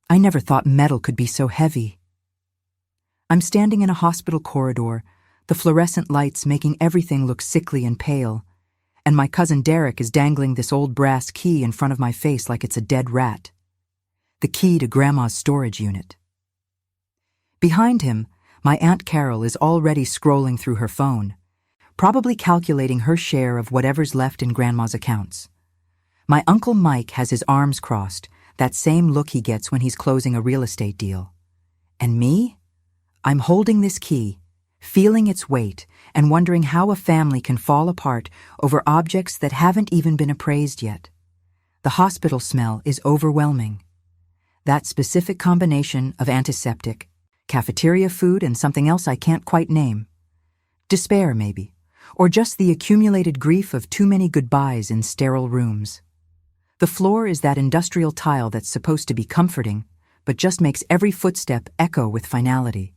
I never thought metal could be so heavy. I'm standing in a hospital corridor, the fluorescent lights making everything look sickly and pale, and my cousin Derek is dangling this old brass key in front of my face like it's a dead rat. The key to Grandma's storage unit. Behind him, my Aunt Carol is already scrolling through her phone, probably calculating her share of whatever's left in Grandma's accounts. My Uncle Mike has his arms crossed, that same look he gets when he's closing a real estate deal. And me? I'm holding this key, feeling its weight, and wondering how a family can fall apart over objects that haven't even been appraised yet. The hospital smell is overwhelming. That specific combination of antiseptic, cafeteria food, and something else I can't quite name. Despair, maybe, or just the accumulated grief of too many goodbyes in sterile rooms. The floor is that industrial tile that's supposed to be comforting, but just makes every footstep echo with finality.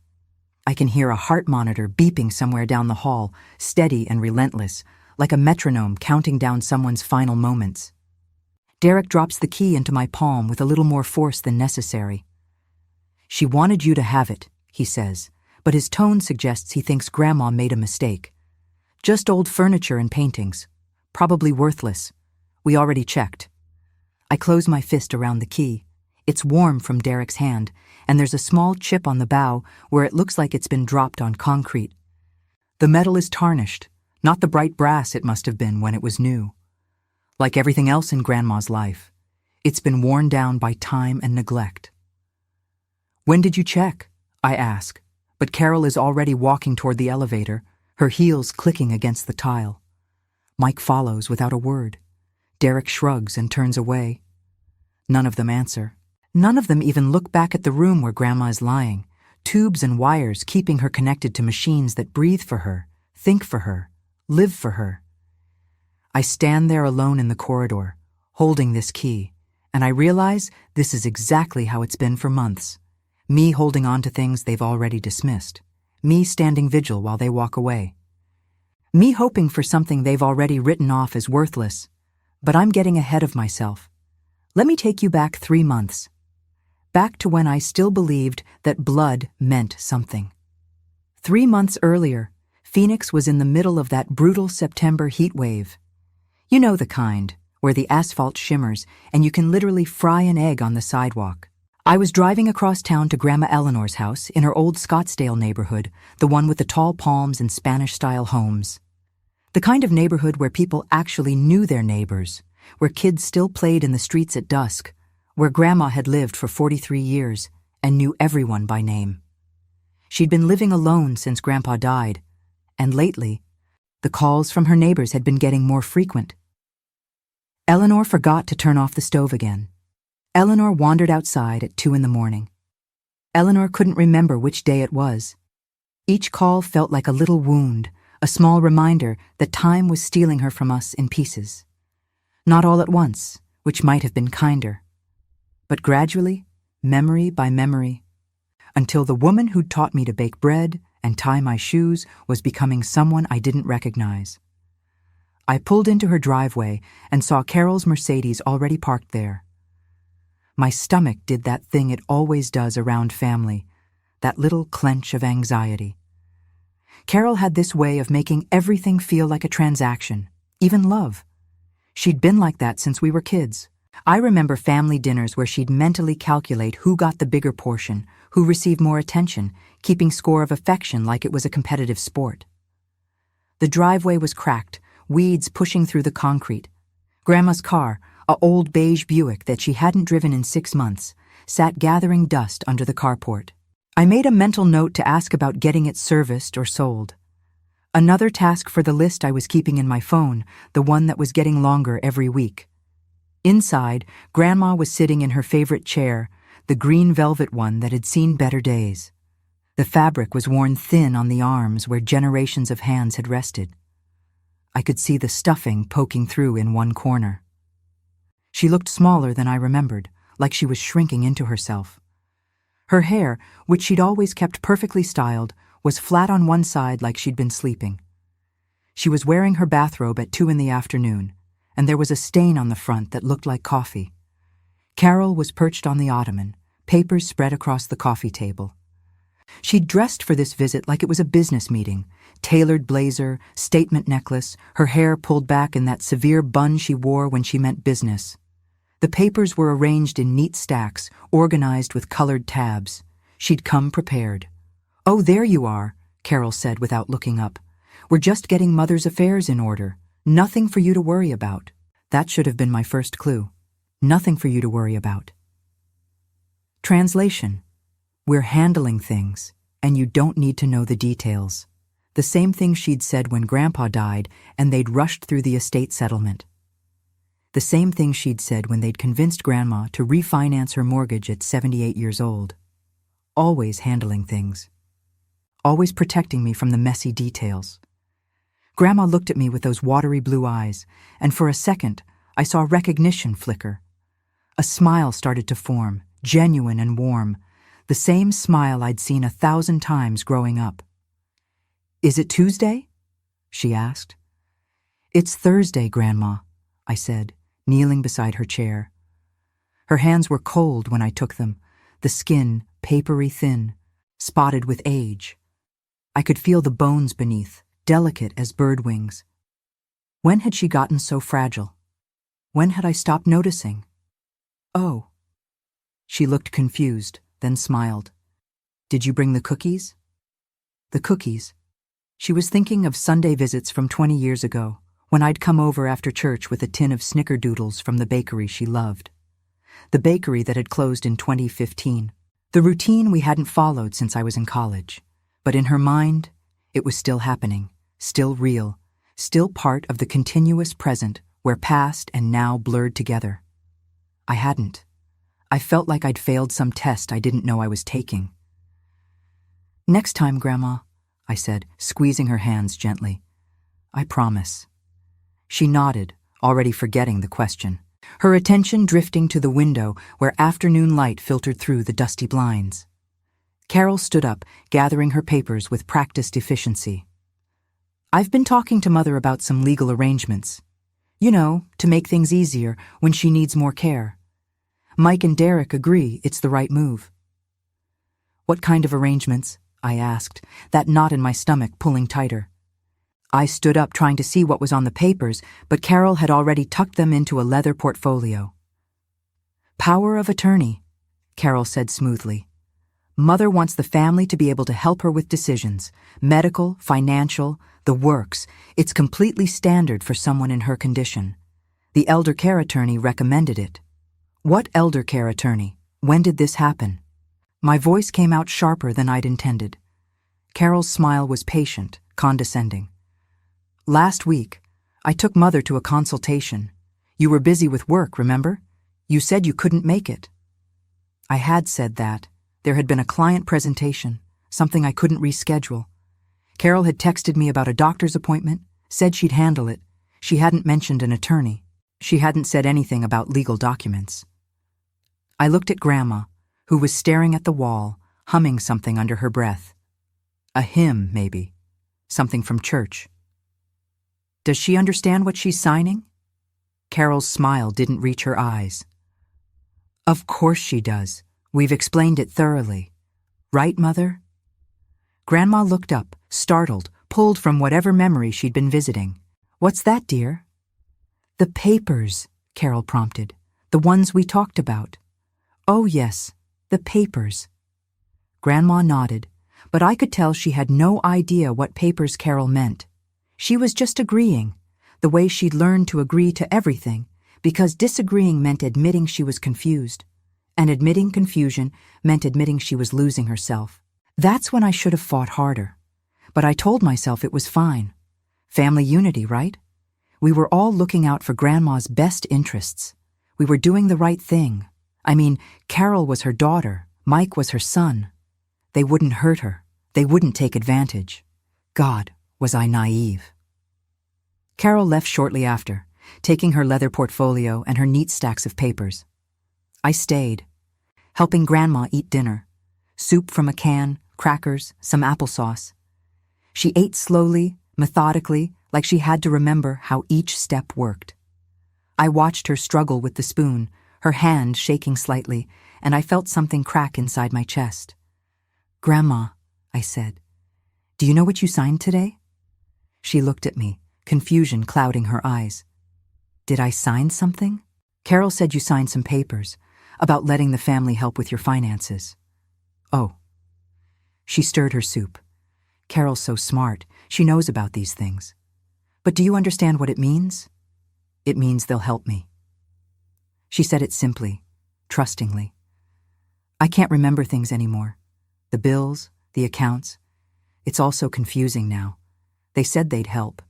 I can hear a heart monitor beeping somewhere down the hall, steady and relentless, like a metronome counting down someone's final moments. Derek drops the key into my palm with a little more force than necessary. "She wanted you to have it," he says, but his tone suggests he thinks Grandma made a mistake. "Just old furniture and paintings. Probably worthless. We already checked." I close my fist around the key. It's warm from Derek's hand, and there's a small chip on the bow where it looks like it's been dropped on concrete. The metal is tarnished, not the bright brass it must have been when it was new. Like everything else in Grandma's life, it's been worn down by time and neglect. "When did you check?" I ask, but Carol is already walking toward the elevator, her heels clicking against the tile. Mike follows without a word. Derek shrugs and turns away. None of them answer. None of them even look back at the room where Grandma is lying, tubes and wires keeping her connected to machines that breathe for her, think for her, live for her. I stand there alone in the corridor, holding this key, and I realize this is exactly how it's been for months. Me holding on to things they've already dismissed. Me standing vigil while they walk away. Me hoping for something they've already written off as worthless. But I'm getting ahead of myself. Let me take you back 3 months. Back to when I still believed that blood meant something. 3 months earlier, Phoenix was in the middle of that brutal September heat wave. You know the kind, where the asphalt shimmers and you can literally fry an egg on the sidewalk. I was driving across town to Grandma Eleanor's house in her old Scottsdale neighborhood, the one with the tall palms and Spanish-style homes. The kind of neighborhood where people actually knew their neighbors, where kids still played in the streets at dusk, where Grandma had lived for 43 years and knew everyone by name. She'd been living alone since Grandpa died, and lately, the calls from her neighbors had been getting more frequent. Eleanor forgot to turn off the stove again. Eleanor wandered outside at 2 a.m. Eleanor couldn't remember which day it was. Each call felt like a little wound, a small reminder that time was stealing her from us in pieces. Not all at once, which might have been kinder, but gradually, memory by memory, until the woman who'd taught me to bake bread and tie my shoes was becoming someone I didn't recognize. I pulled into her driveway and saw Carol's Mercedes already parked there. My stomach did that thing it always does around family, that little clench of anxiety. Carol had this way of making everything feel like a transaction, even love. She'd been like that since we were kids. I remember family dinners where she'd mentally calculate who got the bigger portion, who received more attention, keeping score of affection like it was a competitive sport. The driveway was cracked, weeds pushing through the concrete. Grandma's car, a old beige Buick that she hadn't driven in 6 months, sat gathering dust under the carport. I made a mental note to ask about getting it serviced or sold. Another task for the list I was keeping in my phone, the one that was getting longer every week. Inside, Grandma was sitting in her favorite chair, the green velvet one that had seen better days. The fabric was worn thin on the arms where generations of hands had rested. I could see the stuffing poking through in one corner. She looked smaller than I remembered, like she was shrinking into herself. Her hair, which she'd always kept perfectly styled, was flat on one side like she'd been sleeping. She was wearing her bathrobe at 2 p.m, and there was a stain on the front that looked like coffee. Carol was perched on the ottoman, papers spread across the coffee table. She'd dressed for this visit like it was a business meeting. Tailored blazer, statement necklace, her hair pulled back in that severe bun she wore when she meant business. The papers were arranged in neat stacks, organized with colored tabs. She'd come prepared. "Oh, there you are," Carol said without looking up. "We're just getting Mother's affairs in order. Nothing for you to worry about." That should have been my first clue. Nothing for you to worry about. Translation: we're handling things, and you don't need to know the details. The same thing she'd said when Grandpa died and they'd rushed through the estate settlement. The same thing she'd said when they'd convinced Grandma to refinance her mortgage at 78 years old. Always handling things. Always protecting me from the messy details. Grandma looked at me with those watery blue eyes, and for a second, I saw recognition flicker. A smile started to form, genuine and warm, the same smile I'd seen 1,000 times growing up. "Is it Tuesday?" she asked. "It's Thursday, Grandma," I said, kneeling beside her chair. Her hands were cold when I took them, the skin papery thin, spotted with age. I could feel the bones beneath, delicate as bird wings. When had she gotten so fragile? When had I stopped noticing? "Oh." She looked confused, then smiled. "Did you bring the cookies?" The cookies. She was thinking of Sunday visits from 20 years ago, when I'd come over after church with a tin of snickerdoodles from the bakery she loved. The bakery that had closed in 2015. The routine we hadn't followed since I was in college. But in her mind, it was still happening, still real, still part of the continuous present where past and now blurred together. I hadn't. I felt like I'd failed some test I didn't know I was taking. "Next time, Grandma," I said, squeezing her hands gently. "I promise." She nodded, already forgetting the question, her attention drifting to the window where afternoon light filtered through the dusty blinds. Carol stood up, gathering her papers with practiced efficiency. "I've been talking to Mother about some legal arrangements. You know, to make things easier when she needs more care. Mike and Derek agree it's the right move." "What kind of arrangements?" I asked, that knot in my stomach pulling tighter. I stood up trying to see what was on the papers, but Carol had already tucked them into a leather portfolio. "Power of attorney," Carol said smoothly. "Mother wants the family to be able to help her with decisions, medical, financial, the works. It's completely standard for someone in her condition. The elder care attorney recommended it." "What elder care attorney? When did this happen?" My voice came out sharper than I'd intended. Carol's smile was patient, condescending. "Last week, I took Mother to a consultation. You were busy with work, remember? You said you couldn't make it." I had said that. There had been a client presentation, something I couldn't reschedule. Carol had texted me about a doctor's appointment, said she'd handle it. She hadn't mentioned an attorney. She hadn't said anything about legal documents. I looked at Grandma, who was staring at the wall, humming something under her breath. A hymn, maybe. Something from church. "Does she understand what she's signing?" Carol's smile didn't reach her eyes. "Of course she does. We've explained it thoroughly. Right, Mother?" Grandma looked up, startled, pulled from whatever memory she'd been visiting. "What's that, dear?" "The papers," Carol prompted. "The ones we talked about." "Oh, yes. The papers." Grandma nodded, but I could tell she had no idea what papers Carol meant. She was just agreeing, the way she'd learned to agree to everything, because disagreeing meant admitting she was confused, and admitting confusion meant admitting she was losing herself. That's when I should have fought harder. But I told myself it was fine. Family unity, right? We were all looking out for Grandma's best interests. We were doing the right thing. I mean, Carol was her daughter, Mike was her son. They wouldn't hurt her. They wouldn't take advantage. God, was I naive. Carol left shortly after, taking her leather portfolio and her neat stacks of papers. I stayed, helping Grandma eat dinner. Soup from a can, crackers, some applesauce. She ate slowly, methodically, like she had to remember how each step worked. I watched her struggle with the spoon, her hand shaking slightly, and I felt something crack inside my chest. "Grandma," I said, "do you know what you signed today?" She looked at me, confusion clouding her eyes. "Did I sign something?" "Carol said you signed some papers about letting the family help with your finances." "Oh." She stirred her soup. "Carol's so smart, she knows about these things. But do you understand what it means?" "It means they'll help me." She said it simply, trustingly. "I can't remember things anymore. The bills, the accounts. It's all so confusing now. They said they'd help."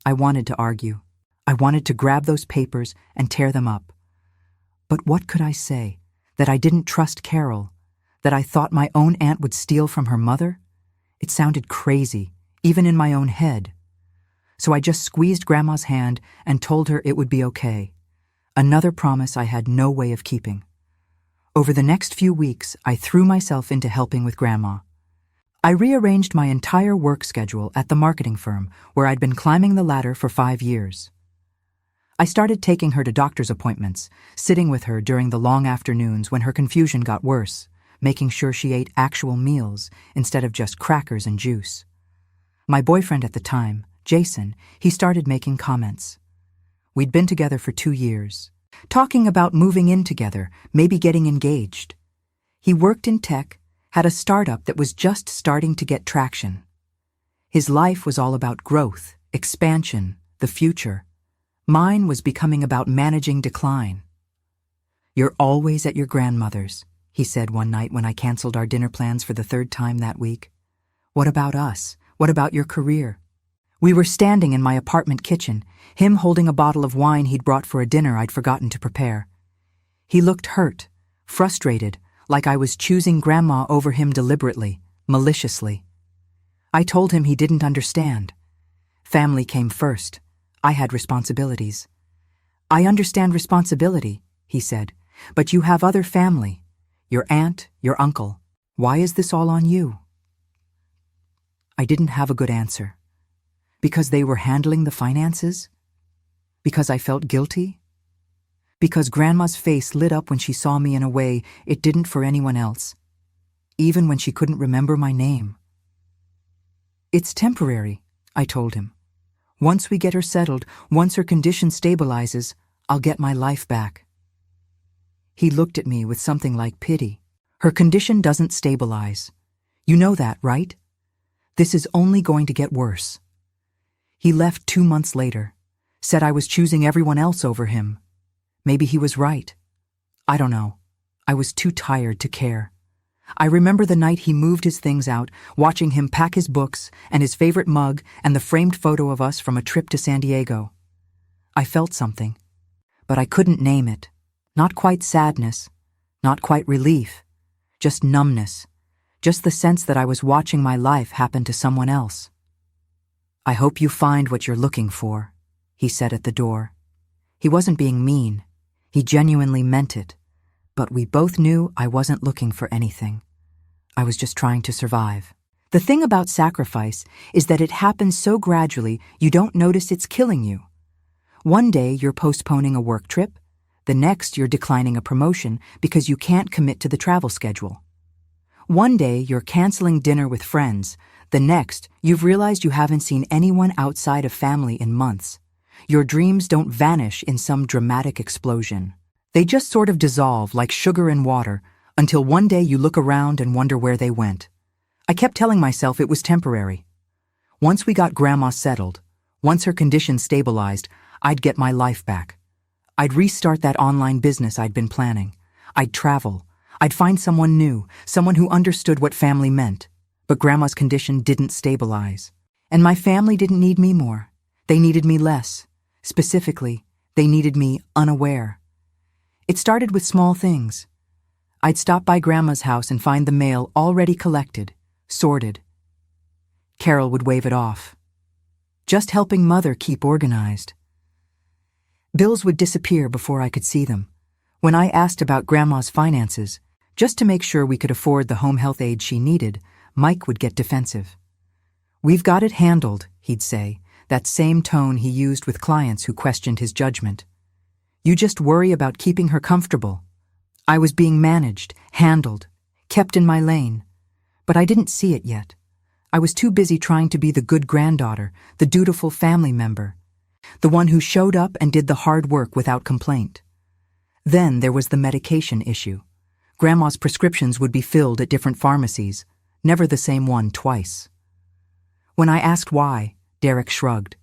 I wanted to argue. I wanted to grab those papers and tear them up. But what could I say? That I didn't trust Carol? That I thought my own aunt would steal from her mother? It sounded crazy, even in my own head. So I just squeezed Grandma's hand and told her it would be okay. Another promise I had no way of keeping. Over the next few weeks, I threw myself into helping with Grandma. I rearranged my entire work schedule at the marketing firm where I'd been climbing the ladder for 5 years. I started taking her to doctor's appointments, sitting with her during the long afternoons when her confusion got worse, making sure she ate actual meals instead of just crackers and juice. My boyfriend at the time, Jason, he started making comments. We'd been together for 2 years, talking about moving in together, maybe getting engaged. He worked in tech, had a startup that was just starting to get traction. His life was all about growth, expansion, the future. Mine was becoming about managing decline. "You're always at your grandmother's," he said one night when I canceled our dinner plans for the 3rd time that week. "What about us? What about your career?" We were standing in my apartment kitchen, him holding a bottle of wine he'd brought for a dinner I'd forgotten to prepare. He looked hurt, frustrated, like I was choosing Grandma over him deliberately, maliciously. I told him he didn't understand. Family came first. I had responsibilities. "I understand responsibility," he said, "but you have other family. Your aunt, your uncle. Why is this all on you?" I didn't have a good answer. Because they were handling the finances? Because I felt guilty? Because Grandma's face lit up when she saw me in a way it didn't for anyone else, even when she couldn't remember my name. "It's temporary," I told him. "Once we get her settled, once her condition stabilizes, I'll get my life back." He looked at me with something like pity. "Her condition doesn't stabilize. You know that, right? This is only going to get worse." He left 2 months later, said I was choosing everyone else over him. Maybe he was right. I don't know. I was too tired to care. I remember the night he moved his things out, watching him pack his books and his favorite mug and the framed photo of us from a trip to San Diego. I felt something, but I couldn't name it. Not quite sadness, not quite relief, just numbness, just the sense that I was watching my life happen to someone else. "I hope you find what you're looking for," he said at the door. He wasn't being mean. He genuinely meant it. But we both knew I wasn't looking for anything. I was just trying to survive. The thing about sacrifice is that it happens so gradually you don't notice it's killing you. One day you're postponing a work trip. The next you're declining a promotion because you can't commit to the travel schedule. One day you're canceling dinner with friends. The next you've realized you haven't seen anyone outside of family in months. Your dreams don't vanish in some dramatic explosion. They just sort of dissolve like sugar in water until one day you look around and wonder where they went. I kept telling myself it was temporary. Once we got Grandma settled, once her condition stabilized, I'd get my life back. I'd restart that online business I'd been planning. I'd travel. I'd find someone new, someone who understood what family meant. But Grandma's condition didn't stabilize. And my family didn't need me more. They needed me less. Specifically, they needed me unaware. It started with small things. I'd stop by Grandma's house and find the mail already collected, sorted. Carol would wave it off. Just helping Mother keep organized. Bills would disappear before I could see them. When I asked about Grandma's finances, just to make sure we could afford the home health aid she needed, Mike would get defensive. "We've got it handled," he'd say, that same tone he used with clients who questioned his judgment. "You just worry about keeping her comfortable." I was being managed, handled, kept in my lane. But I didn't see it yet. I was too busy trying to be the good granddaughter, the dutiful family member, the one who showed up and did the hard work without complaint. Then there was the medication issue. Grandma's prescriptions would be filled at different pharmacies, never the same one twice. When I asked why, Derek shrugged.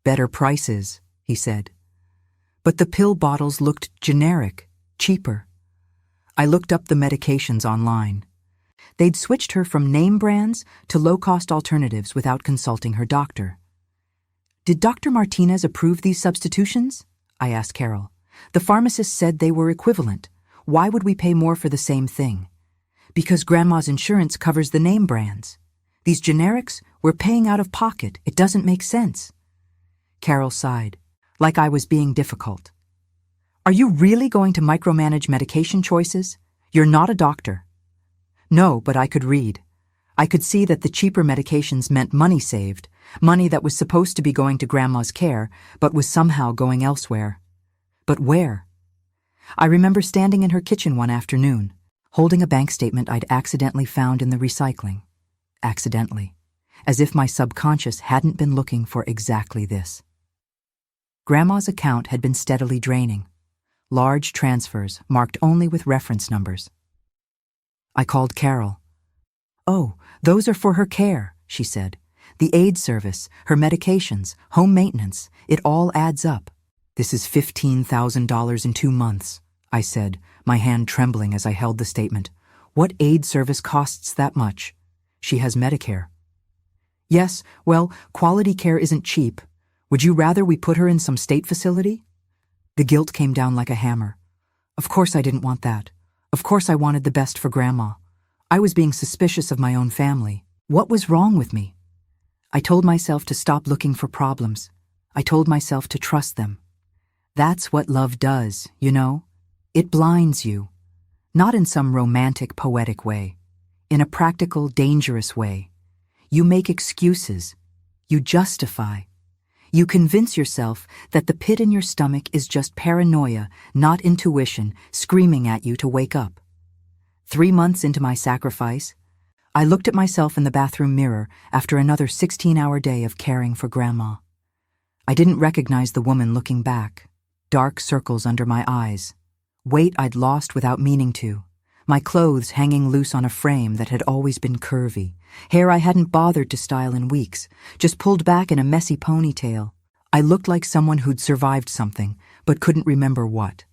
Better prices, he said. But the pill bottles looked generic, cheaper. I looked up the medications online. They'd switched her from name brands to low-cost alternatives without consulting her doctor. Did Dr. Martinez approve these substitutions? I asked Carol. The pharmacist said they were equivalent. Why would we pay more for the same thing? Because Grandma's insurance covers the name brands. These generics, we're paying out of pocket. It doesn't make sense. Carol sighed, like I was being difficult. Are you really going to micromanage medication choices? You're not a doctor. No, but I could read. I could see that the cheaper medications meant money saved, money that was supposed to be going to Grandma's care, but was somehow going elsewhere. But where? I remember standing in her kitchen one afternoon, holding a bank statement I'd accidentally found in the recycling. Accidentally. As if my subconscious hadn't been looking for exactly this. Grandma's account had been steadily draining. Large transfers marked only with reference numbers. I called Carol. Oh, those are for her care, she said. The aid service, her medications, home maintenance, it all adds up. This is $15,000 in 2 months, I said, my hand trembling as I held the statement. What aid service costs that much? She has Medicare. Yes, well, quality care isn't cheap. Would you rather we put her in some state facility? The guilt came down like a hammer. Of course I didn't want that. Of course I wanted the best for Grandma. I was being suspicious of my own family. What was wrong with me? I told myself to stop looking for problems. I told myself to trust them. That's what love does, you know? It blinds you. Not in some romantic, poetic way. In a practical, dangerous way. You make excuses. You justify. You convince yourself that the pit in your stomach is just paranoia, not intuition, screaming at you to wake up. 3 months into my sacrifice, I looked at myself in the bathroom mirror after another 16-hour day of caring for Grandma. I didn't recognize the woman looking back. Dark circles under my eyes. Weight I'd lost without meaning to. My clothes hanging loose on a frame that had always been curvy. Hair I hadn't bothered to style in weeks, just pulled back in a messy ponytail. I looked like someone who'd survived something, but couldn't remember what.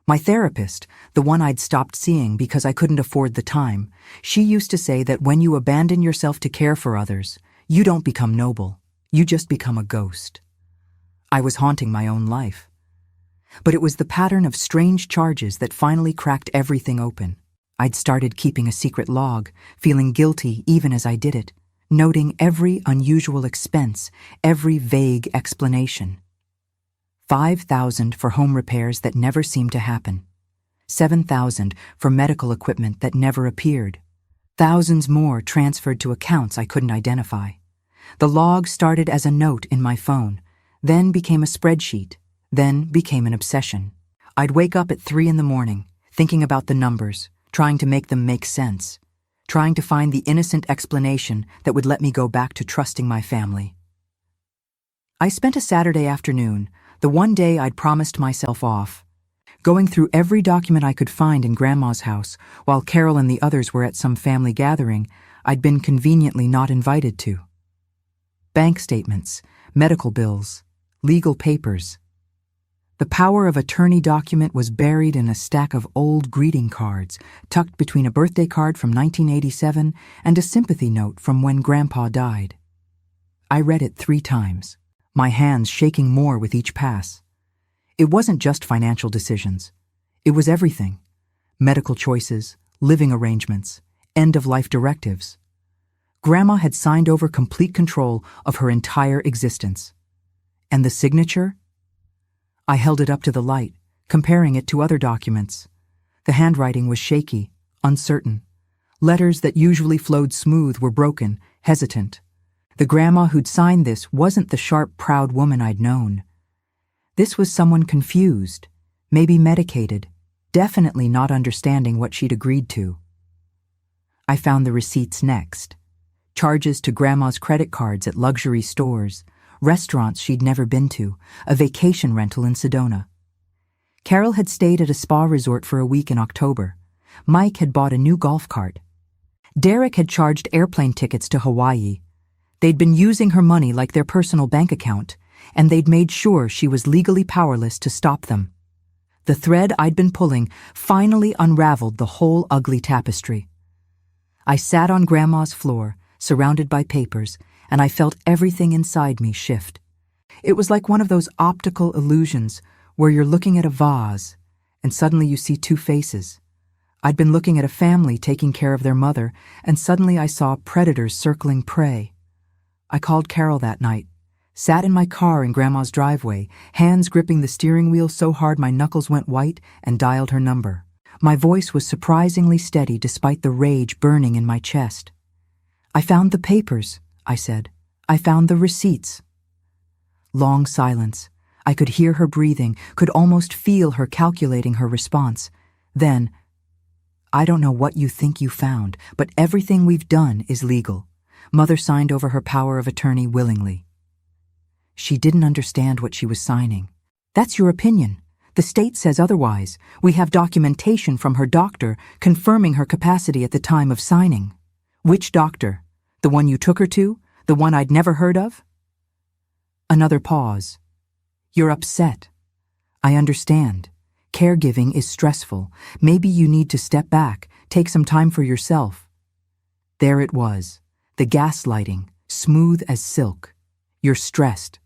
My therapist, the one I'd stopped seeing because I couldn't afford the time, she used to say that when you abandon yourself to care for others, you don't become noble, you just become a ghost. I was haunting my own life. But it was the pattern of strange charges that finally cracked everything open. I'd started keeping a secret log, feeling guilty even as I did it, noting every unusual expense, every vague explanation. $5,000 for home repairs that never seemed to happen. $7,000 for medical equipment that never appeared. Thousands more transferred to accounts I couldn't identify. The log started as a note in my phone, then became a spreadsheet, then became an obsession. I'd wake up at 3 a.m, thinking about the numbers, trying to make them make sense, trying to find the innocent explanation that would let me go back to trusting my family. I spent a Saturday afternoon, the one day I'd promised myself off, going through every document I could find in Grandma's house while Carol and the others were at some family gathering I'd been conveniently not invited to. Bank statements, medical bills, legal papers. The power of attorney document was buried in a stack of old greeting cards, tucked between a birthday card from 1987 and a sympathy note from when Grandpa died. I read it 3 times, my hands shaking more with each pass. It wasn't just financial decisions. It was everything. Medical choices, living arrangements, end-of-life directives. Grandma had signed over complete control of her entire existence. And the signature? I held it up to the light, comparing it to other documents. The handwriting was shaky, uncertain. Letters that usually flowed smooth were broken, hesitant. The Grandma who'd signed this wasn't the sharp, proud woman I'd known. This was someone confused, maybe medicated, definitely not understanding what she'd agreed to. I found the receipts next. Charges to Grandma's credit cards at luxury stores, restaurants she'd never been to, a vacation rental in Sedona. Carol had stayed at a spa resort for a week in October. Mike had bought a new golf cart. Derek had charged airplane tickets to Hawaii. They'd been using her money like their personal bank account, and they'd made sure she was legally powerless to stop them. The thread I'd been pulling finally unraveled the whole ugly tapestry. I sat on Grandma's floor, surrounded by papers, and I felt everything inside me shift. It was like one of those optical illusions where you're looking at a vase, and suddenly you see two faces. I'd been looking at a family taking care of their mother, and suddenly I saw predators circling prey. I called Carol that night, sat in my car in Grandma's driveway, hands gripping the steering wheel so hard my knuckles went white, and dialed her number. My voice was surprisingly steady despite the rage burning in my chest. "I found the papers," I said. "I found the receipts." Long silence. I could hear her breathing, could almost feel her calculating her response. Then, "I don't know what you think you found, but everything we've done is legal. Mother signed over her power of attorney willingly." She didn't understand what she was signing. "That's your opinion. The state says otherwise. We have documentation from her doctor confirming her capacity at the time of signing." "Which doctor? The one you took her to? The one I'd never heard of?" Another pause. "You're upset. I understand. Caregiving is stressful. Maybe you need to step back, take some time for yourself." There it was, the gaslighting, smooth as silk. "You're stressed.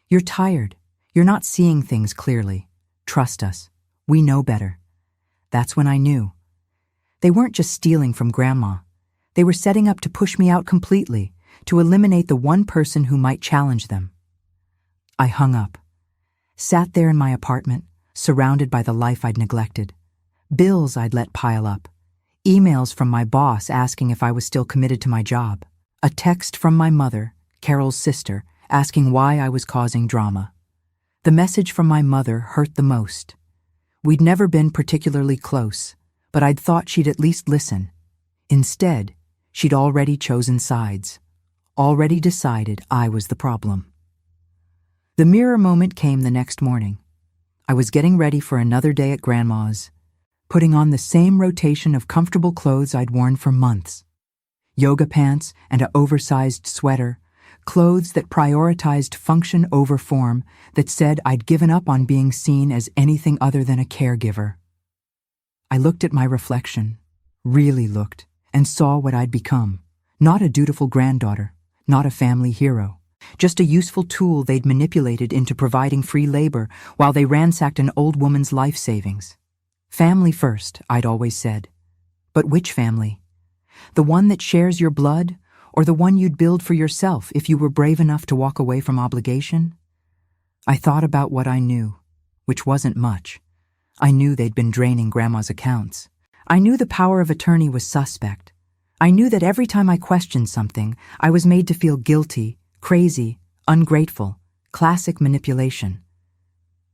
You're tired. You're not seeing things clearly. Trust us. We know better." That's when I knew. They weren't just stealing from Grandma. They were setting up to push me out completely, to eliminate the one person who might challenge them. I hung up. Sat there in my apartment, surrounded by the life I'd neglected. Bills I'd let pile up. Emails from my boss asking if I was still committed to my job. A text from my mother, Carol's sister, asking why I was causing drama. The message from my mother hurt the most. We'd never been particularly close, but I'd thought she'd at least listen. Instead, she'd already chosen sides. Already decided I was the problem. The mirror moment came the next morning. I was getting ready for another day at Grandma's, putting on the same rotation of comfortable clothes I'd worn for months. Yoga pants and an oversized sweater, clothes that prioritized function over form, that said I'd given up on being seen as anything other than a caregiver. I looked at my reflection, really looked, and saw what I'd become. Not a dutiful granddaughter, not a family hero. Just a useful tool they'd manipulated into providing free labor while they ransacked an old woman's life savings. Family first, I'd always said. But which family? The one that shares your blood, or the one you'd build for yourself if you were brave enough to walk away from obligation? I thought about what I knew, which wasn't much. I knew they'd been draining Grandma's accounts. I knew the power of attorney was suspect. I knew that every time I questioned something, I was made to feel guilty, crazy, ungrateful, classic manipulation.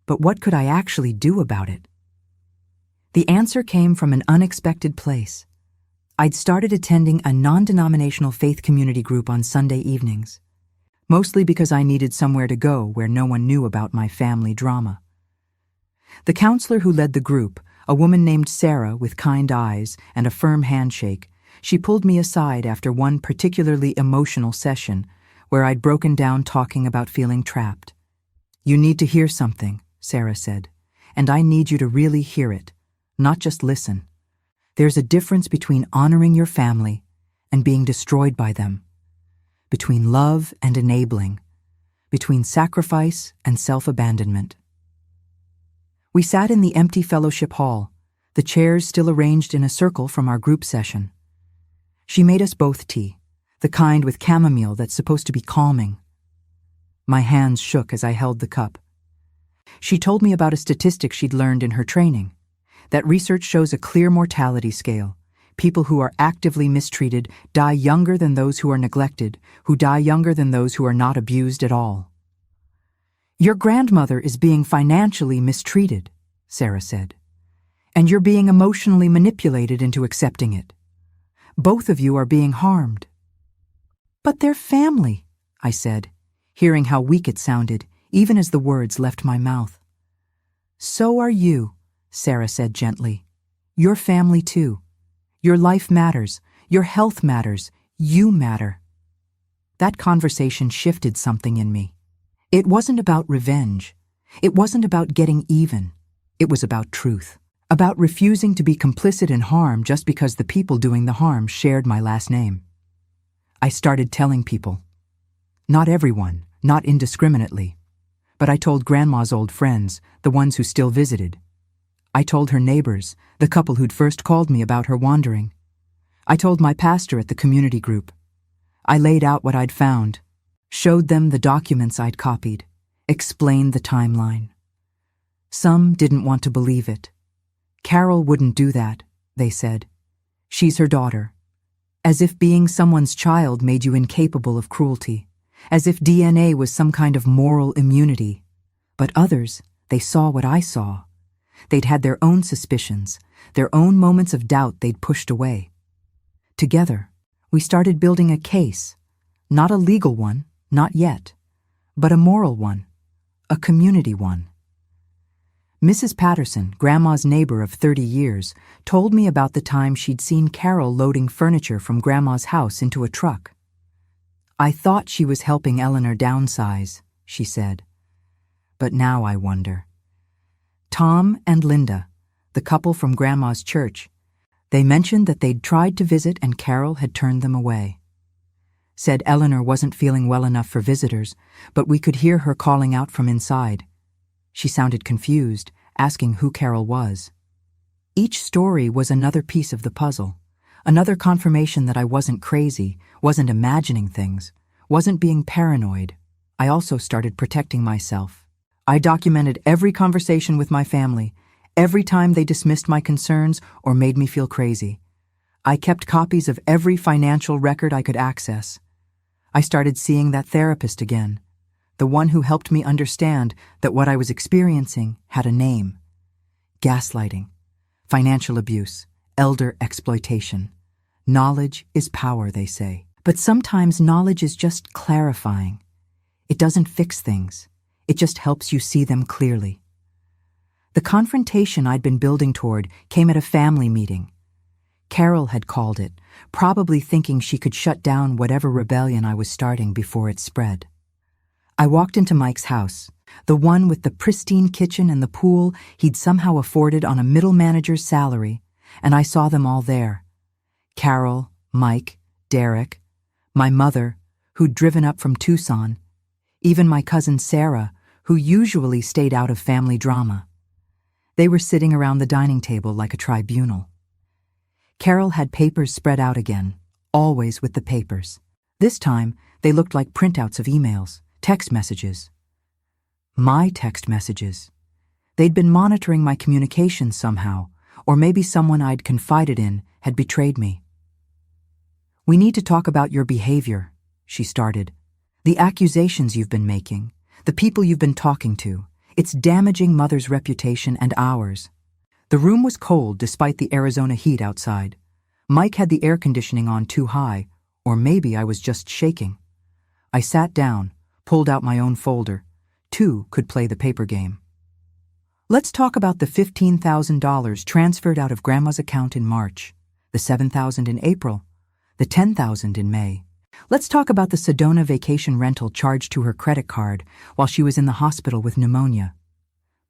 But what could I actually do about it? The answer came from an unexpected place. I'd started attending a non-denominational faith community group on Sunday evenings, mostly because I needed somewhere to go where no one knew about my family drama. The counselor who led the group, a woman named Sarah with kind eyes and a firm handshake, she pulled me aside after one particularly emotional session where I'd broken down talking about feeling trapped. "You need to hear something," Sarah said, "and I need you to really hear it, not just listen. There's a difference between honoring your family and being destroyed by them, between love and enabling, between sacrifice and self-abandonment." We sat in the empty fellowship hall, the chairs still arranged in a circle from our group session. She made us both tea, the kind with chamomile that's supposed to be calming. My hands shook as I held the cup. She told me about a statistic she'd learned in her training. That research shows a clear mortality scale. People who are actively mistreated die younger than those who are neglected, who die younger than those who are not abused at all. "Your grandmother is being financially mistreated," Sarah said. And you're being emotionally manipulated into accepting it. Both of you are being harmed. But they're family, I said, hearing how weak it sounded, even as the words left my mouth. So are you, Sarah said gently. You're family too. Your life matters. Your health matters. You matter. That conversation shifted something in me. It wasn't about revenge. It wasn't about getting even. It was about truth. About refusing to be complicit in harm just because the people doing the harm shared my last name. I started telling people. Not everyone, not indiscriminately. But I told Grandma's old friends, the ones who still visited. I told her neighbors, the couple who'd first called me about her wandering. I told my pastor at the community group. I laid out what I'd found, showed them the documents I'd copied, explained the timeline. Some didn't want to believe it. Carol wouldn't do that, they said. She's her daughter. As if being someone's child made you incapable of cruelty. As if DNA was some kind of moral immunity. But others, they saw what I saw. They'd had their own suspicions, their own moments of doubt they'd pushed away. Together, we started building a case. Not a legal one, not yet. But a moral one. A community one. Mrs. Patterson, Grandma's neighbor of 30 years, told me about the time she'd seen Carol loading furniture from Grandma's house into a truck. I thought she was helping Eleanor downsize, she said. But now I wonder. Tom and Linda, the couple from Grandma's church, they mentioned that they'd tried to visit and Carol had turned them away. Said Eleanor wasn't feeling well enough for visitors, but we could hear her calling out from inside. She sounded confused, asking who Carol was. Each story was another piece of the puzzle, another confirmation that I wasn't crazy, wasn't imagining things, wasn't being paranoid. I also started protecting myself. I documented every conversation with my family, every time they dismissed my concerns or made me feel crazy. I kept copies of every financial record I could access. I started seeing that therapist again, the one who helped me understand that what I was experiencing had a name. Gaslighting, financial abuse, elder exploitation. Knowledge is power, they say. But sometimes knowledge is just clarifying. It doesn't fix things. It just helps you see them clearly. The confrontation I'd been building toward came at a family meeting. Carol had called it, probably thinking she could shut down whatever rebellion I was starting before it spread. I walked into Mike's house, the one with the pristine kitchen and the pool he'd somehow afforded on a middle manager's salary, and I saw them all there. Carol, Mike, Derek, my mother, who'd driven up from Tucson, even my cousin Sarah, who usually stayed out of family drama. They were sitting around the dining table like a tribunal. Carol had papers spread out again, always with the papers. This time, they looked like printouts of emails, text messages. My text messages. They'd been monitoring my communications somehow, or maybe someone I'd confided in had betrayed me. We need to talk about your behavior, she started. The accusations you've been making, the people you've been talking to. It's damaging Mother's reputation and ours. The room was cold despite the Arizona heat outside. Mike had the air conditioning on too high, or maybe I was just shaking. I sat down, pulled out my own folder. Two could play the paper game. Let's talk about the $15,000 transferred out of Grandma's account in March, the $7,000 in April, the $10,000 in May. Let's talk about the Sedona vacation rental charged to her credit card while she was in the hospital with pneumonia.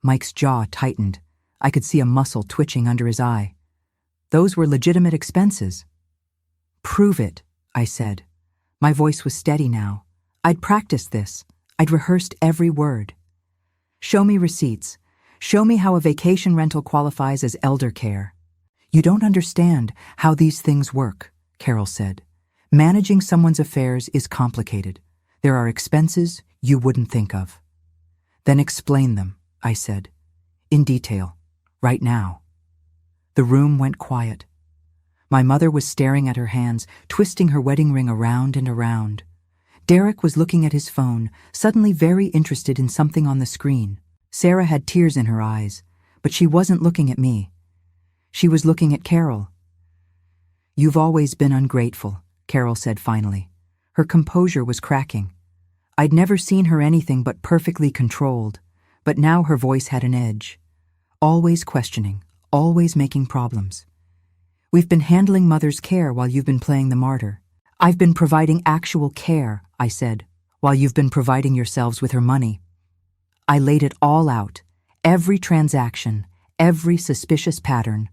Mike's jaw tightened. I could see a muscle twitching under his eye. Those were legitimate expenses. Prove it, I said. My voice was steady now. I'd practiced this. I'd rehearsed every word. Show me receipts. Show me how a vacation rental qualifies as elder care. You don't understand how these things work, Carol said. Managing someone's affairs is complicated. There are expenses you wouldn't think of. Then explain them, I said. In detail. Right now. The room went quiet. My mother was staring at her hands, twisting her wedding ring around and around. Derek was looking at his phone, suddenly very interested in something on the screen. Sarah had tears in her eyes, but she wasn't looking at me. She was looking at Carol. "You've always been ungrateful," Carol said finally. Her composure was cracking. I'd never seen her anything but perfectly controlled, but now her voice had an edge. Always questioning, always making problems. "We've been handling Mother's care while you've been playing the martyr. I've been providing actual care," I said, "while you've been providing yourselves with her money." I laid it all out, every transaction, every suspicious pattern.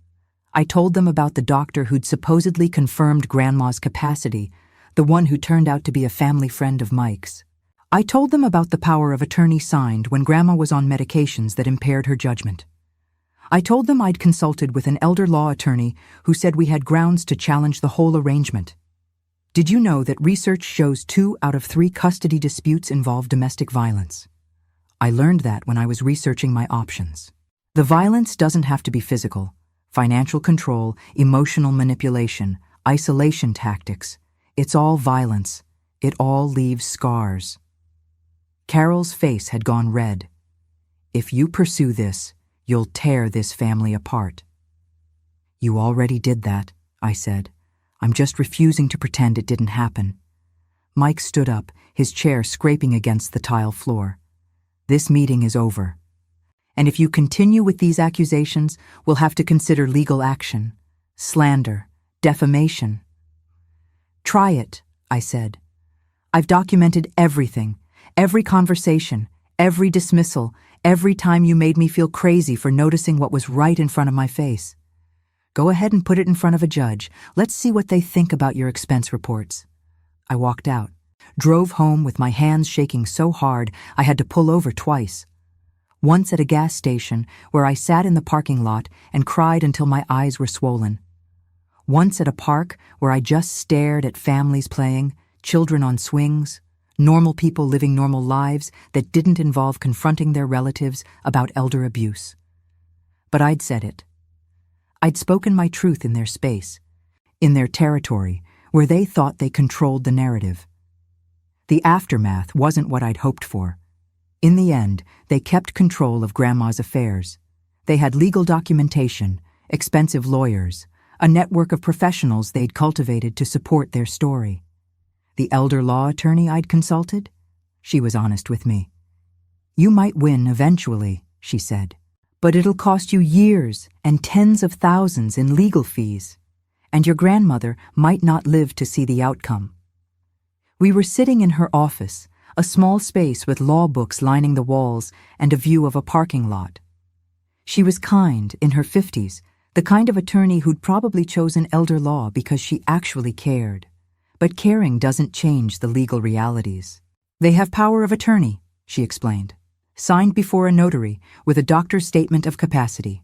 I told them about the doctor who'd supposedly confirmed Grandma's capacity, the one who turned out to be a family friend of Mike's. I told them about the power of attorney signed when Grandma was on medications that impaired her judgment. I told them I'd consulted with an elder law attorney who said we had grounds to challenge the whole arrangement. Did you know that research shows 2 out of 3 custody disputes involve domestic violence? I learned that when I was researching my options. The violence doesn't have to be physical. Financial control, emotional manipulation, isolation tactics. It's all violence. It all leaves scars. Carol's face had gone red. "If you pursue this, you'll tear this family apart." "You already did that," I said. "I'm just refusing to pretend it didn't happen." Mike stood up, his chair scraping against the tile floor. "This meeting is over. And if you continue with these accusations, we'll have to consider legal action, slander, defamation." "Try it," I said. "I've documented everything, every conversation, every dismissal, every time you made me feel crazy for noticing what was right in front of my face. Go ahead and put it in front of a judge. Let's see what they think about your expense reports." I walked out, drove home with my hands shaking so hard I had to pull over twice. Once at a gas station where I sat in the parking lot and cried until my eyes were swollen. Once at a park where I just stared at families playing, children on swings, normal people living normal lives that didn't involve confronting their relatives about elder abuse. But I'd said it. I'd spoken my truth in their space, in their territory, where they thought they controlled the narrative. The aftermath wasn't what I'd hoped for. In the end, they kept control of Grandma's affairs. They had legal documentation, expensive lawyers, a network of professionals they'd cultivated to support their story. The elder law attorney I'd consulted? She was honest with me. "You might win eventually," she said, "but it'll cost you years and tens of thousands in legal fees, and your grandmother might not live to see the outcome." We were sitting in her office, a small space with law books lining the walls and a view of a parking lot. She was kind, in her 50s, the kind of attorney who'd probably chosen elder law because she actually cared. But caring doesn't change the legal realities. "They have power of attorney," she explained, "signed before a notary with a doctor's statement of capacity.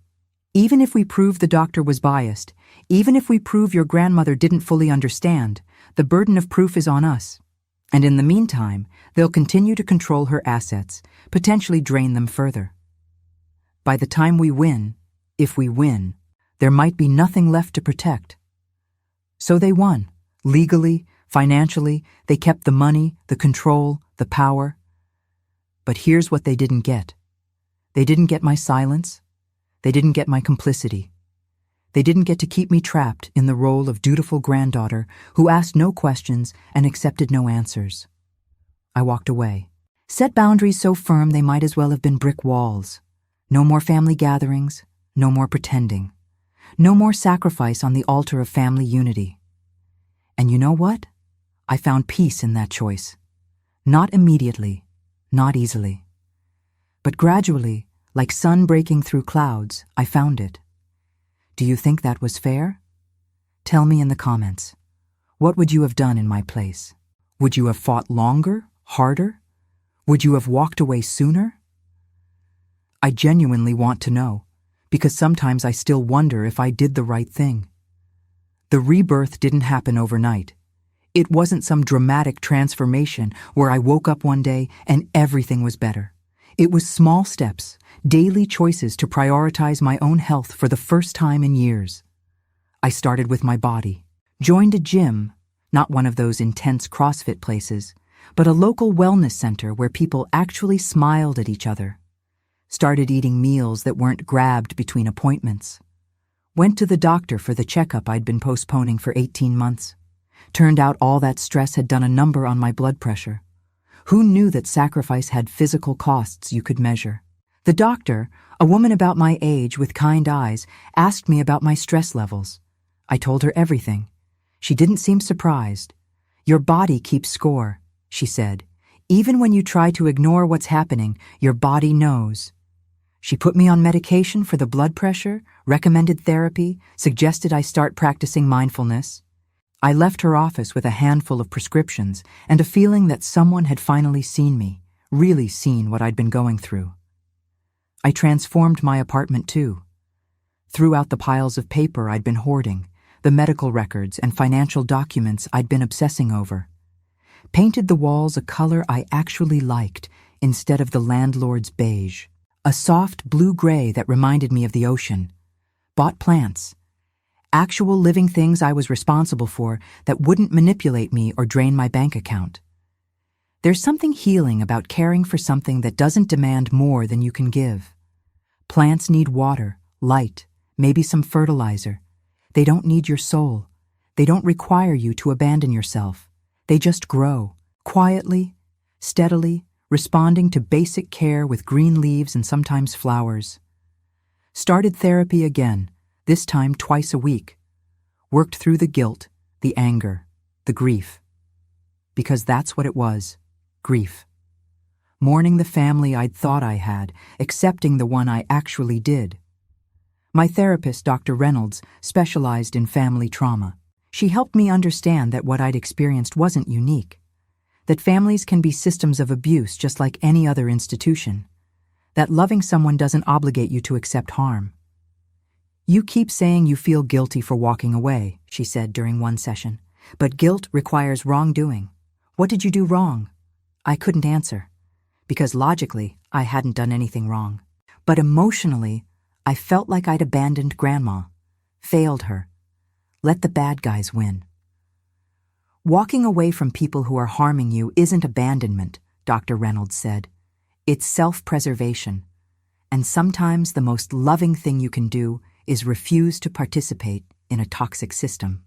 Even if we prove the doctor was biased, even if we prove your grandmother didn't fully understand, the burden of proof is on us. And in the meantime, they'll continue to control her assets, potentially drain them further. By the time we win, if we win, there might be nothing left to protect." So they won. Legally, financially, they kept the money, the control, the power. But here's what they didn't get. They didn't get my silence. They didn't get my complicity. They didn't get to keep me trapped in the role of dutiful granddaughter who asked no questions and accepted no answers. I walked away. Set boundaries so firm they might as well have been brick walls. No more family gatherings, no more pretending. No more sacrifice on the altar of family unity. And you know what? I found peace in that choice. Not immediately, not easily. But gradually, like sun breaking through clouds, I found it. Do you think that was fair? Tell me in the comments. What would you have done in my place? Would you have fought longer, harder? Would you have walked away sooner? I genuinely want to know, because sometimes I still wonder if I did the right thing. The rebirth didn't happen overnight. It wasn't some dramatic transformation where I woke up one day and everything was better. It was small steps, daily choices to prioritize my own health for the first time in years. I started with my body, joined a gym, not one of those intense CrossFit places, but a local wellness center where people actually smiled at each other. Started eating meals that weren't grabbed between appointments. Went to the doctor for the checkup I'd been postponing for 18 months. Turned out all that stress had done a number on my blood pressure. Who knew that sacrifice had physical costs you could measure? The doctor, a woman about my age with kind eyes, asked me about my stress levels. I told her everything. She didn't seem surprised. "Your body keeps score," she said. "Even when you try to ignore what's happening, your body knows." She put me on medication for the blood pressure, recommended therapy, suggested I start practicing mindfulness. I left her office with a handful of prescriptions and a feeling that someone had finally seen me, really seen what I'd been going through. I transformed my apartment too. Threw out the piles of paper I'd been hoarding, the medical records and financial documents I'd been obsessing over. Painted the walls a color I actually liked instead of the landlord's beige. A soft blue-gray that reminded me of the ocean. Bought plants. Actual living things I was responsible for that wouldn't manipulate me or drain my bank account. There's something healing about caring for something that doesn't demand more than you can give. Plants need water, light, maybe some fertilizer. They don't need your soul. They don't require you to abandon yourself. They just grow, quietly, steadily, responding to basic care with green leaves and sometimes flowers. Started therapy again, this time twice a week. Worked through the guilt, the anger, the grief. Because that's what it was, grief. Mourning the family I'd thought I had, accepting the one I actually did. My therapist, Dr. Reynolds, specialized in family trauma. She helped me understand that what I'd experienced wasn't unique. That families can be systems of abuse just like any other institution. That loving someone doesn't obligate you to accept harm. "You keep saying you feel guilty for walking away," she said during one session. "But guilt requires wrongdoing. What did you do wrong?" I couldn't answer, because logically I hadn't done anything wrong. But emotionally, I felt like I'd abandoned Grandma, failed her, let the bad guys win. "Walking away from people who are harming you isn't abandonment," Dr. Reynolds said. "It's self-preservation. And sometimes the most loving thing you can do is refuse to participate in a toxic system."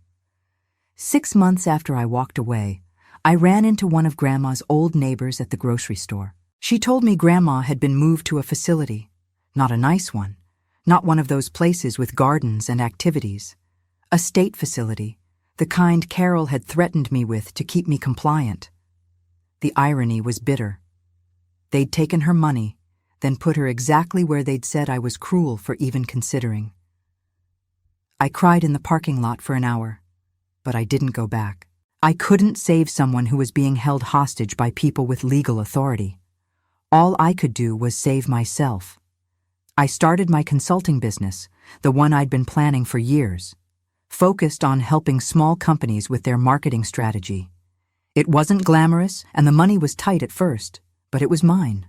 6 months after I walked away, I ran into one of Grandma's old neighbors at the grocery store. She told me Grandma had been moved to a facility. Not a nice one. Not one of those places with gardens and activities. A state facility. The kind Carol had threatened me with to keep me compliant. The irony was bitter. They'd taken her money, then put her exactly where they'd said I was cruel for even considering. I cried in the parking lot for an hour, but I didn't go back. I couldn't save someone who was being held hostage by people with legal authority. All I could do was save myself. I started my consulting business, the one I'd been planning for years. Focused on helping small companies with their marketing strategy. It wasn't glamorous, and the money was tight at first, but it was mine.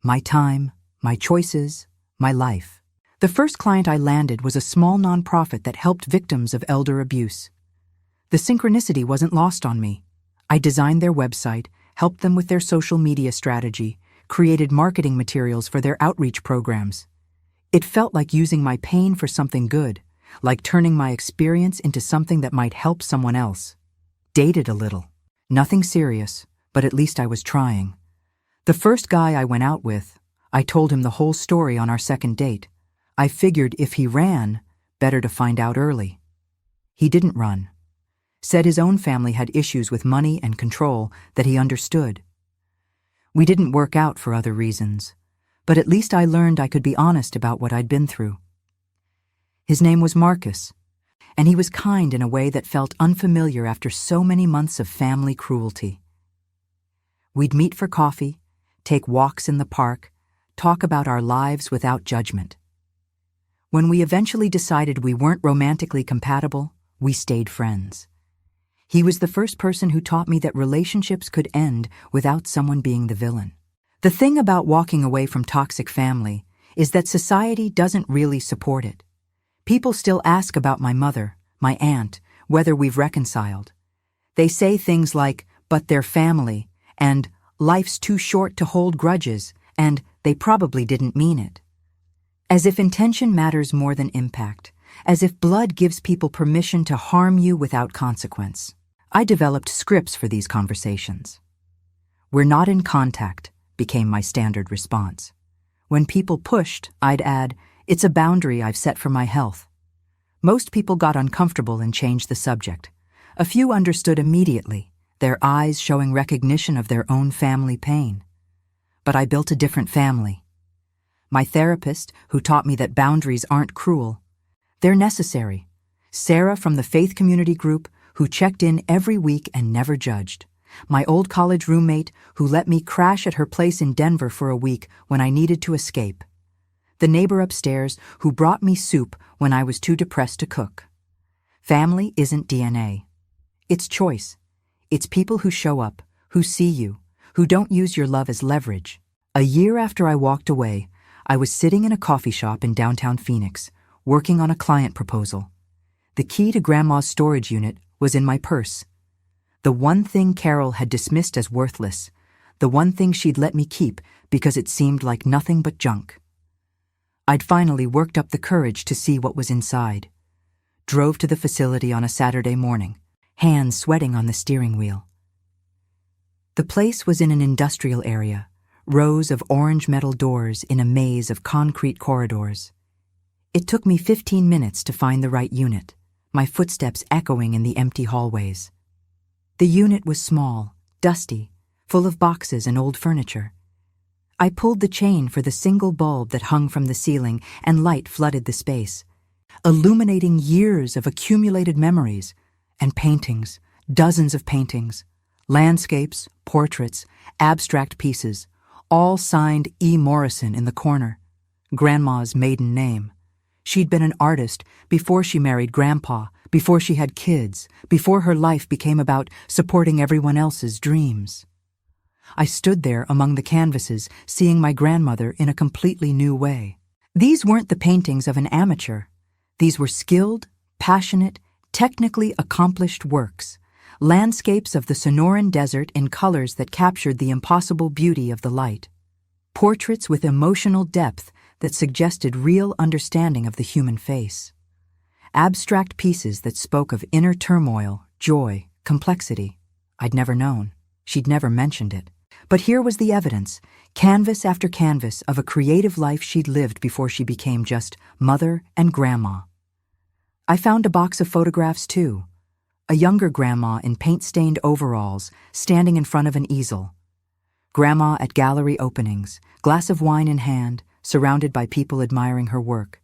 My time, my choices, my life. The first client I landed was a small nonprofit that helped victims of elder abuse. The synchronicity wasn't lost on me. I designed their website, helped them with their social media strategy, created marketing materials for their outreach programs. It felt like using my pain for something good. Like turning my experience into something that might help someone else. Dated a little. Nothing serious, but at least I was trying. The first guy I went out with, I told him the whole story on our second date. I figured if he ran, better to find out early. He didn't run. Said his own family had issues with money and control that he understood. We didn't work out for other reasons, but at least I learned I could be honest about what I'd been through. His name was Marcus, and he was kind in a way that felt unfamiliar after so many months of family cruelty. We'd meet for coffee, take walks in the park, talk about our lives without judgment. When we eventually decided we weren't romantically compatible, we stayed friends. He was the first person who taught me that relationships could end without someone being the villain. The thing about walking away from toxic family is that society doesn't really support it. People still ask about my mother, my aunt, whether we've reconciled. They say things like, "but they're family," and "life's too short to hold grudges," and "they probably didn't mean it." As if intention matters more than impact, as if blood gives people permission to harm you without consequence. I developed scripts for these conversations. "We're not in contact," became my standard response. When people pushed, I'd add, "It's a boundary I've set for my health." Most people got uncomfortable and changed the subject. A few understood immediately, their eyes showing recognition of their own family pain. But I built a different family. My therapist, who taught me that boundaries aren't cruel, they're necessary. Sarah from the faith community group, who checked in every week and never judged. My old college roommate, who let me crash at her place in Denver for a week when I needed to escape. The neighbor upstairs, who brought me soup when I was too depressed to cook. Family isn't DNA. It's choice. It's people who show up, who see you, who don't use your love as leverage. A year after I walked away, I was sitting in a coffee shop in downtown Phoenix, working on a client proposal. The key to Grandma's storage unit was in my purse. The one thing Carol had dismissed as worthless, the one thing she'd let me keep because it seemed like nothing but junk. I'd finally worked up the courage to see what was inside. Drove to the facility on a Saturday morning, hands sweating on the steering wheel. The place was in an industrial area, rows of orange metal doors in a maze of concrete corridors. It took me 15 minutes to find the right unit, my footsteps echoing in the empty hallways. The unit was small, dusty, full of boxes and old furniture. I pulled the chain for the single bulb that hung from the ceiling, and light flooded the space, illuminating years of accumulated memories and paintings, dozens of paintings, landscapes, portraits, abstract pieces, all signed E. Morrison in the corner, Grandma's maiden name. She'd been an artist before she married Grandpa, before she had kids, before her life became about supporting everyone else's dreams. I stood there among the canvases, seeing my grandmother in a completely new way. These weren't the paintings of an amateur. These were skilled, passionate, technically accomplished works, landscapes of the Sonoran Desert in colors that captured the impossible beauty of the light, portraits with emotional depth that suggested real understanding of the human face, abstract pieces that spoke of inner turmoil, joy, complexity. I'd never known. She'd never mentioned it. But here was the evidence, canvas after canvas of a creative life she'd lived before she became just mother and grandma. I found a box of photographs too. A younger grandma in paint-stained overalls, standing in front of an easel. Grandma at gallery openings, glass of wine in hand, surrounded by people admiring her work.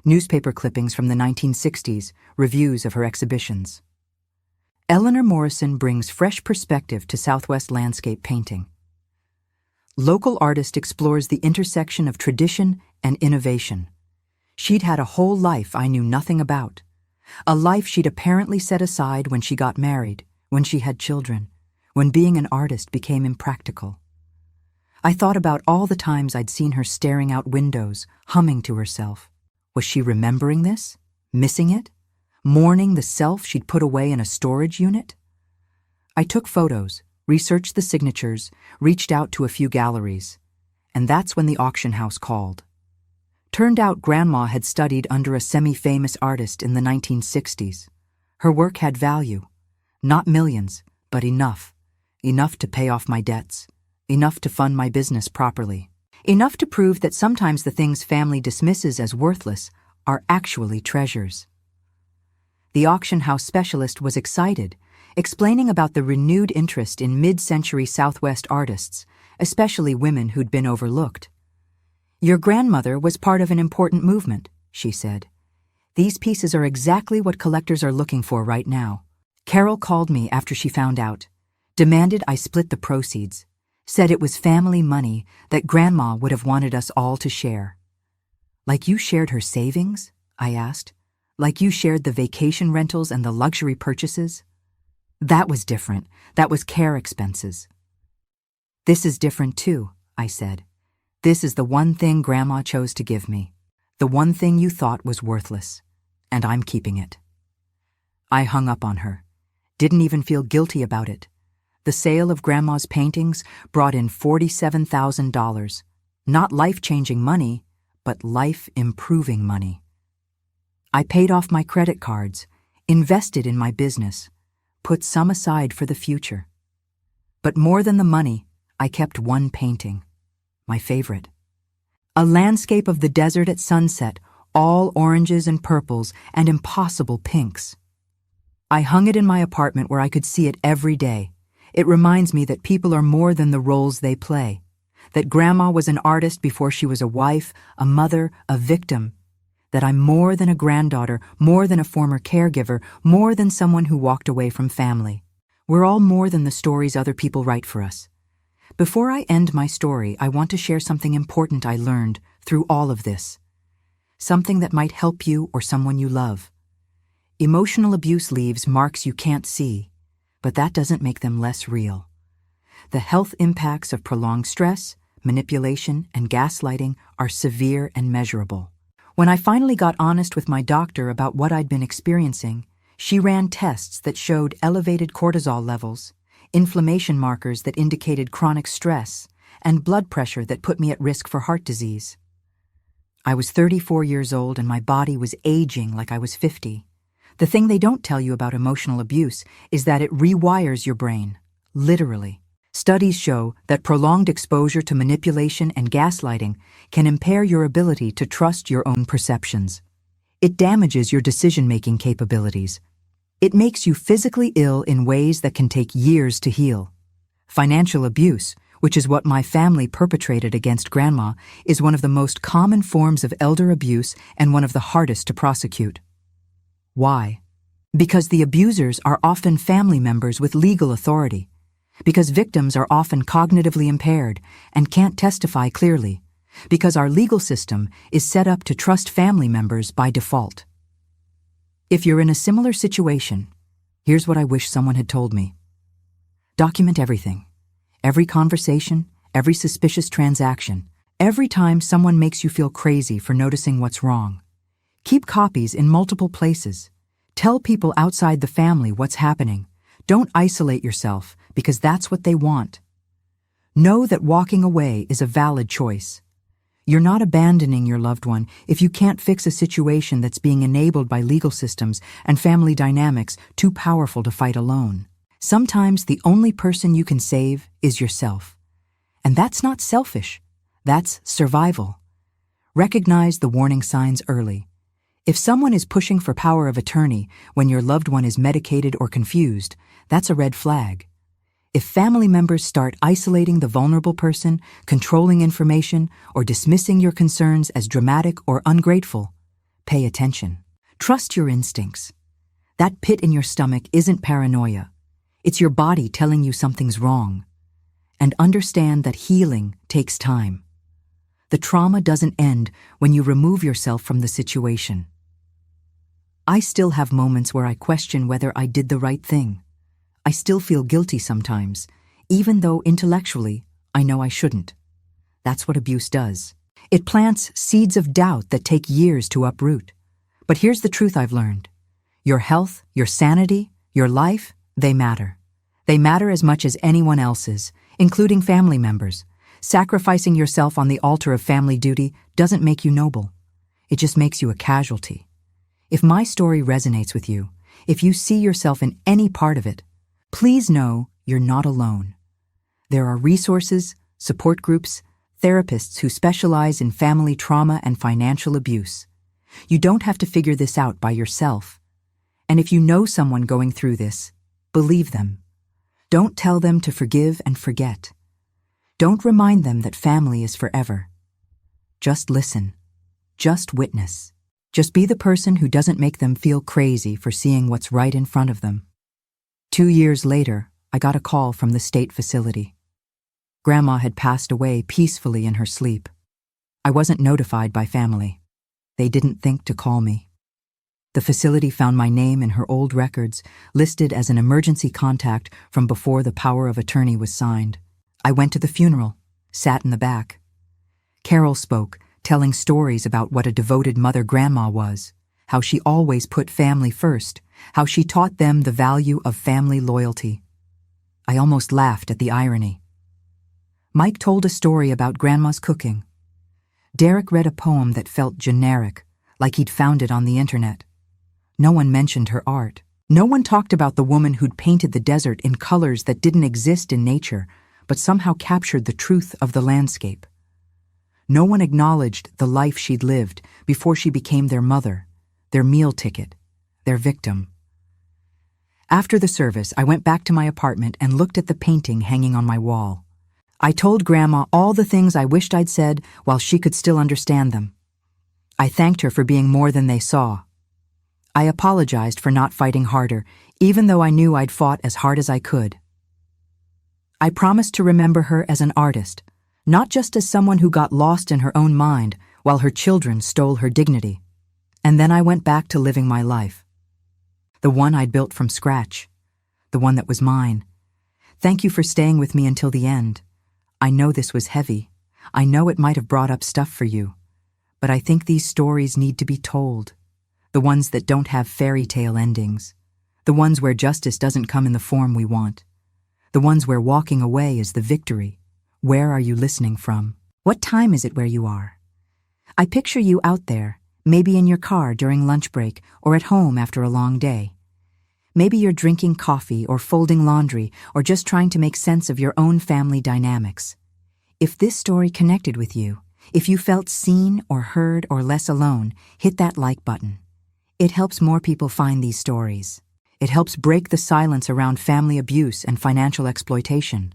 Newspaper clippings from the 1960s, reviews of her exhibitions. Eleanor Morrison brings fresh perspective to Southwest landscape painting. Local artist explores the intersection of tradition and innovation. She'd had a whole life I knew nothing about. A life she'd apparently set aside when she got married, when she had children, when being an artist became impractical. I thought about all the times I'd seen her staring out windows, humming to herself. Was she remembering this? Missing it? Mourning the self she'd put away in a storage unit? I took photos, researched the signatures, reached out to a few galleries, and that's when the auction house called. Turned out Grandma had studied under a semi-famous artist in the 1960s. Her work had value. Not millions, but enough. Enough to pay off my debts. Enough to fund my business properly. Enough to prove that sometimes the things family dismisses as worthless are actually treasures. The auction house specialist was excited, explaining about the renewed interest in mid-century Southwest artists, especially women who'd been overlooked. "Your grandmother was part of an important movement," she said. "These pieces are exactly what collectors are looking for right now." Carol called me after she found out, demanded I split the proceeds, said it was family money that Grandma would have wanted us all to share. "Like you shared her savings?" I asked. "Like you shared the vacation rentals and the luxury purchases?" "That was different. That was care expenses." "This is different too," I said. "This is the one thing Grandma chose to give me. The one thing you thought was worthless. And I'm keeping it." I hung up on her. Didn't even feel guilty about it. The sale of Grandma's paintings brought in $47,000. Not life-changing money, but life-improving money. I paid off my credit cards, invested in my business, put some aside for the future. But more than the money, I kept one painting, my favorite. A landscape of the desert at sunset, all oranges and purples and impossible pinks. I hung it in my apartment where I could see it every day. It reminds me that people are more than the roles they play, that Grandma was an artist before she was a wife, a mother, a victim, that I'm more than a granddaughter, more than a former caregiver, more than someone who walked away from family. We're all more than the stories other people write for us. Before I end my story, I want to share something important I learned through all of this. Something that might help you or someone you love. Emotional abuse leaves marks you can't see, but that doesn't make them less real. The health impacts of prolonged stress, manipulation, and gaslighting are severe and measurable. When I finally got honest with my doctor about what I'd been experiencing, she ran tests that showed elevated cortisol levels, inflammation markers that indicated chronic stress, and blood pressure that put me at risk for heart disease. I was 34 years old and my body was aging like I was 50. The thing they don't tell you about emotional abuse is that it rewires your brain, literally. Studies show that prolonged exposure to manipulation and gaslighting can impair your ability to trust your own perceptions. It damages your decision-making capabilities. It makes you physically ill in ways that can take years to heal. Financial abuse, which is what my family perpetrated against Grandma, is one of the most common forms of elder abuse and one of the hardest to prosecute. Why? Because the abusers are often family members with legal authority. Because victims are often cognitively impaired and can't testify clearly. Because our legal system is set up to trust family members by default. If you're in a similar situation, here's what I wish someone had told me. Document everything. Every conversation, every suspicious transaction, every time someone makes you feel crazy for noticing what's wrong. Keep copies in multiple places. Tell people outside the family what's happening. Don't isolate yourself, because that's what they want. Know that walking away is a valid choice. You're not abandoning your loved one if you can't fix a situation that's being enabled by legal systems and family dynamics too powerful to fight alone. Sometimes the only person you can save is yourself. And that's not selfish. That's survival. Recognize the warning signs early. If someone is pushing for power of attorney when your loved one is medicated or confused, that's a red flag. If family members start isolating the vulnerable person, controlling information, or dismissing your concerns as dramatic or ungrateful, pay attention. Trust your instincts. That pit in your stomach isn't paranoia. It's your body telling you something's wrong. And understand that healing takes time. The trauma doesn't end when you remove yourself from the situation. I still have moments where I question whether I did the right thing. I still feel guilty sometimes, even though intellectually I know I shouldn't. That's what abuse does. It plants seeds of doubt that take years to uproot. But here's the truth I've learned. Your health, your sanity, your life, they matter. They matter as much as anyone else's, including family members. Sacrificing yourself on the altar of family duty doesn't make you noble. It just makes you a casualty. If my story resonates with you, if you see yourself in any part of it, please know you're not alone. There are resources, support groups, therapists who specialize in family trauma and financial abuse. You don't have to figure this out by yourself. And if you know someone going through this, believe them. Don't tell them to forgive and forget. Don't remind them that family is forever. Just listen. Just witness. Just be the person who doesn't make them feel crazy for seeing what's right in front of them. 2 years later, I got a call from the state facility. Grandma had passed away peacefully in her sleep. I wasn't notified by family. They didn't think to call me. The facility found my name in her old records, listed as an emergency contact from before the power of attorney was signed. I went to the funeral, sat in the back. Carol spoke, telling stories about what a devoted mother Grandma was, how she always put family first, how she taught them the value of family loyalty. I almost laughed at the irony. Mike told a story about Grandma's cooking. Derek read a poem that felt generic, like he'd found it on the internet. No one mentioned her art. No one talked about the woman who'd painted the desert in colors that didn't exist in nature, but somehow captured the truth of the landscape. No one acknowledged the life she'd lived before she became their mother, their meal ticket, their victim. After the service, I went back to my apartment and looked at the painting hanging on my wall. I told Grandma all the things I wished I'd said while she could still understand them. I thanked her for being more than they saw. I apologized for not fighting harder, even though I knew I'd fought as hard as I could. I promised to remember her as an artist, not just as someone who got lost in her own mind while her children stole her dignity. And then I went back to living my life. The one I'd built from scratch. The one that was mine. Thank you for staying with me until the end. I know this was heavy. I know it might have brought up stuff for you. But I think these stories need to be told. The ones that don't have fairy tale endings. The ones where justice doesn't come in the form we want. The ones where walking away is the victory. Where are you listening from? What time is it where you are? I picture you out there, maybe in your car during lunch break or at home after a long day. Maybe you're drinking coffee or folding laundry or just trying to make sense of your own family dynamics. If this story connected with you, if you felt seen or heard or less alone, hit that like button. It helps more people find these stories. It helps break the silence around family abuse and financial exploitation.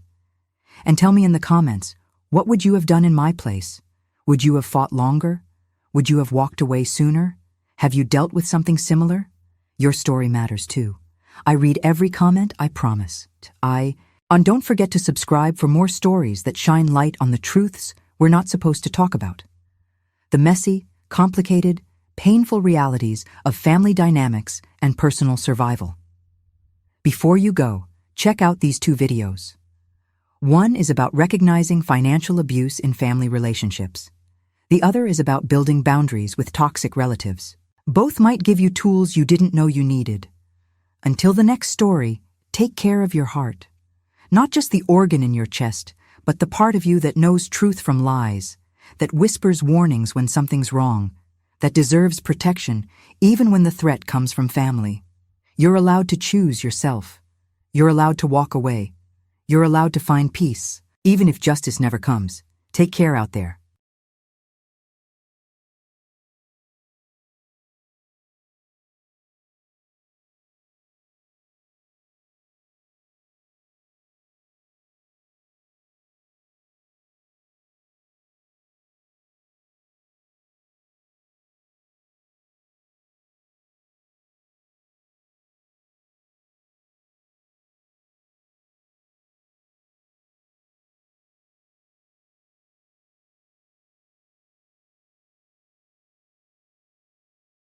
And tell me in the comments, what would you have done in my place? Would you have fought longer? Would you have walked away sooner? Have you dealt with something similar? Your story matters too. I read every comment, I promise. And don't forget to subscribe for more stories that shine light on the truths we're not supposed to talk about. The messy, complicated, painful realities of family dynamics and personal survival. Before you go, check out these 2 videos. One is about recognizing financial abuse in family relationships. The other is about building boundaries with toxic relatives. Both might give you tools you didn't know you needed. Until the next story, take care of your heart. Not just the organ in your chest, but the part of you that knows truth from lies, that whispers warnings when something's wrong, that deserves protection even when the threat comes from family. You're allowed to choose yourself. You're allowed to walk away. You're allowed to find peace, even if justice never comes. Take care out there.